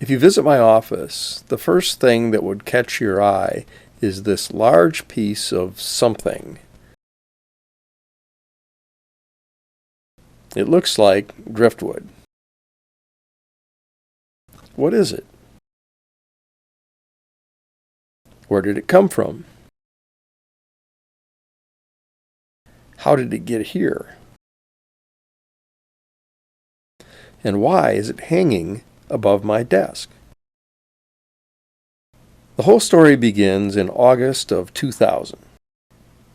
If you visit my office, the first thing that would catch your eye is this large piece of something. It looks like driftwood. What is it? Where did it come from? How did it get here? And why is it hanging above my desk? The whole story begins in August of 2000.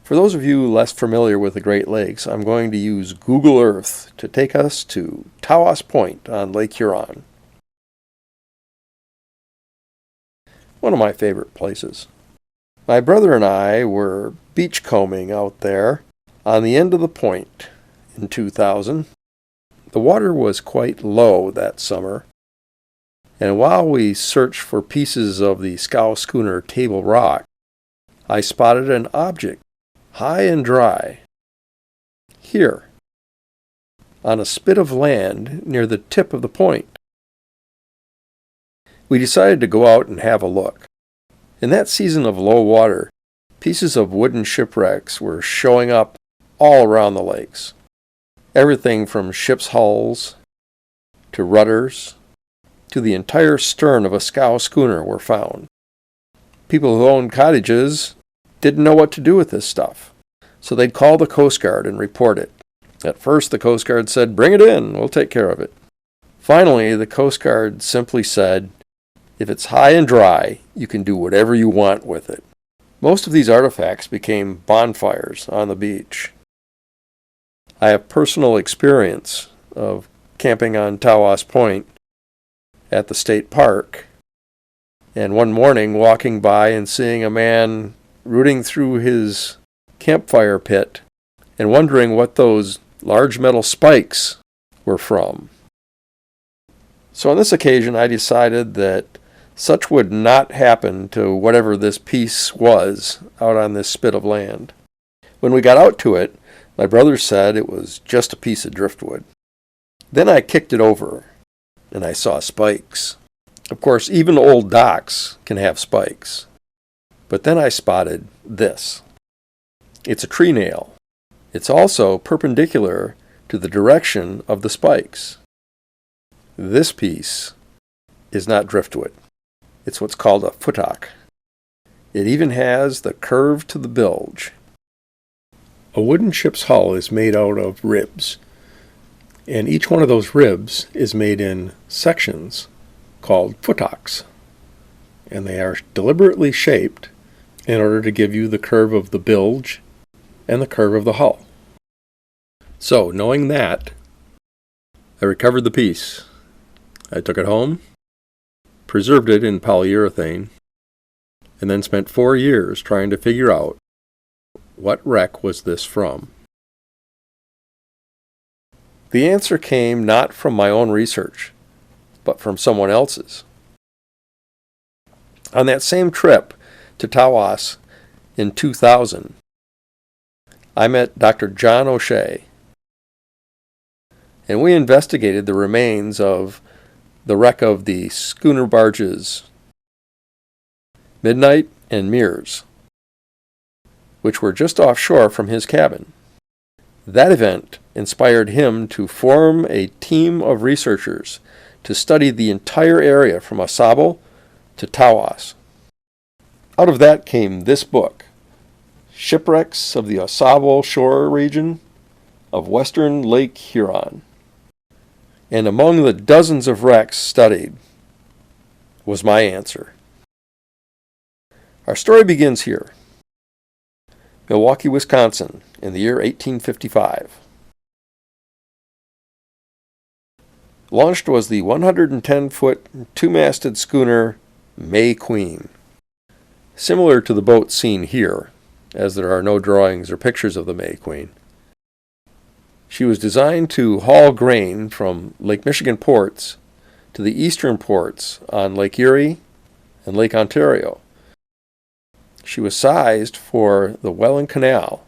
For those of you less familiar with the Great Lakes, I'm going to use Google Earth to take us to Tawas Point on Lake Huron. One of my favorite places. My brother and I were beachcombing out there on the end of the point in 2000. The water was quite low that summer, and while we searched for pieces of the scow schooner Table Rock, I spotted an object high and dry, here, on a spit of land near the tip of the point. We decided to go out and have a look. In that season of low water, pieces of wooden shipwrecks were showing up all around the lakes. Everything from ship's hulls to rudders to the entire stern of a scow schooner were found. People who owned cottages didn't know what to do with this stuff, so they'd call the Coast Guard and report it. At first, the Coast Guard said, "Bring it in, we'll take care of it." Finally, the Coast Guard simply said, "If it's high and dry, you can do whatever you want with it." Most of these artifacts became bonfires on the beach. I have personal experience of camping on Tawas Point at the state park, and one morning walking by and seeing a man rooting through his campfire pit and wondering what those large metal spikes were from. So on this occasion, I decided that such would not happen to whatever this piece was out on this spit of land. When we got out to it, my brother said it was just a piece of driftwood. Then I kicked it over, and I saw spikes. Of course, even old docks can have spikes. But then I spotted this. It's a tree nail. It's also perpendicular to the direction of the spikes. This piece is not driftwood. It's what's called a futtock. It even has the curve to the bilge. A wooden ship's hull is made out of ribs, and each one of those ribs is made in sections called futtocks, and they are deliberately shaped in order to give you the curve of the bilge and the curve of the hull. So, knowing that, I recovered the piece. I took it home, preserved it in polyurethane, and then spent 4 years trying to figure out what wreck was this from. The answer came not from my own research, but from someone else's. On that same trip to Tawas in 2000, I met Dr. John O'Shea, and we investigated the remains of the wreck of the schooner barges Midnight and Mears, which were just offshore from his cabin. That event inspired him to form a team of researchers to study the entire area from Sable to Tawas. Out of that came this book, Shipwrecks of the Sable Shore region of western Lake Huron. And among the dozens of wrecks studied was my answer. Our story begins here, Milwaukee, Wisconsin, in the year 1855. Launched was the 110-foot, two-masted schooner May Queen. Similar to the boat seen here, as there are no drawings or pictures of the May Queen. She was designed to haul grain from Lake Michigan ports to the eastern ports on Lake Erie and Lake Ontario. She was sized for the Welland Canal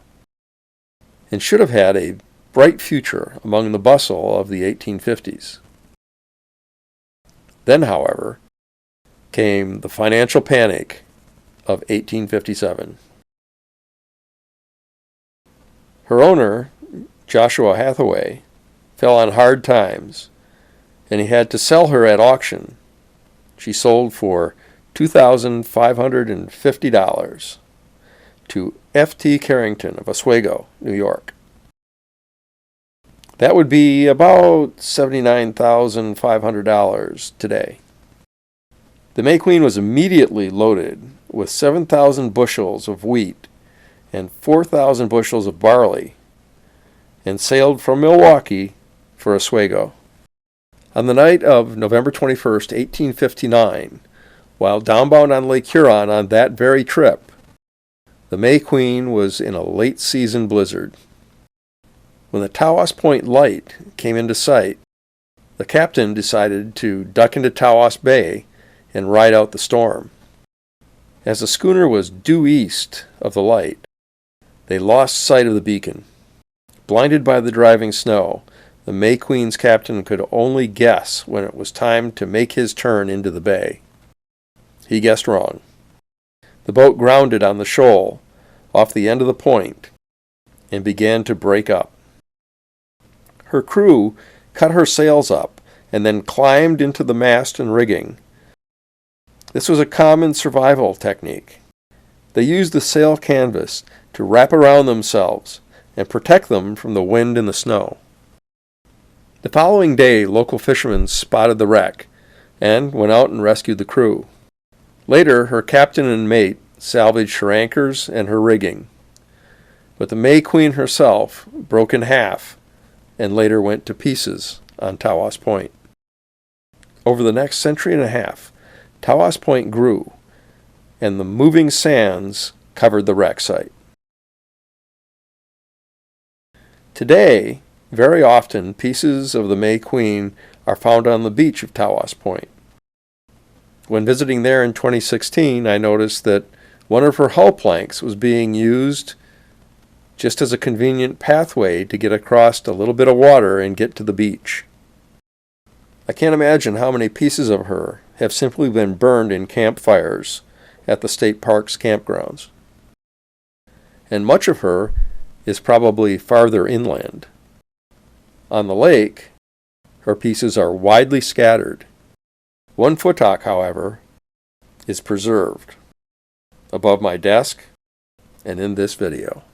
and should have had a bright future among the bustle of the 1850s. Then, however, came the financial panic of 1857. Her owner, Joshua Hathaway, fell on hard times, and he had to sell her at auction. She sold for $2,550 to F.T. Carrington of Oswego, New York. That would be about $79,500 today. The May Queen was immediately loaded with 7,000 bushels of wheat and 4,000 bushels of barley, and sailed from Milwaukee for Oswego. On the night of November 21st, 1859, while downbound on Lake Huron on that very trip, the May Queen was in a late-season blizzard. When the Tawas Point light came into sight, the captain decided to duck into Tawas Bay and ride out the storm. As the schooner was due east of the light, they lost sight of the beacon. Blinded by the driving snow, the May Queen's captain could only guess when it was time to make his turn into the bay. He guessed wrong. The boat grounded on the shoal off the end of the point and began to break up. Her crew cut her sails up and then climbed into the mast and rigging. This was a common survival technique. They used the sail canvas to wrap around themselves and protect them from the wind and the snow. The following day, local fishermen spotted the wreck and went out and rescued the crew. Later, her captain and mate salvaged her anchors and her rigging. But the May Queen herself broke in half and later went to pieces on Tawas Point. Over the next century and a half, Tawas Point grew, and the moving sands covered the wreck site. Today, very often, pieces of the May Queen are found on the beach of Tawas Point. When visiting there in 2016, I noticed that one of her hull planks was being used just as a convenient pathway to get across a little bit of water and get to the beach. I can't imagine how many pieces of her have simply been burned in campfires at the state park's campgrounds. And much of her is probably farther inland. On the lake, her pieces are widely scattered. One futtock, however, is preserved above my desk and in this video.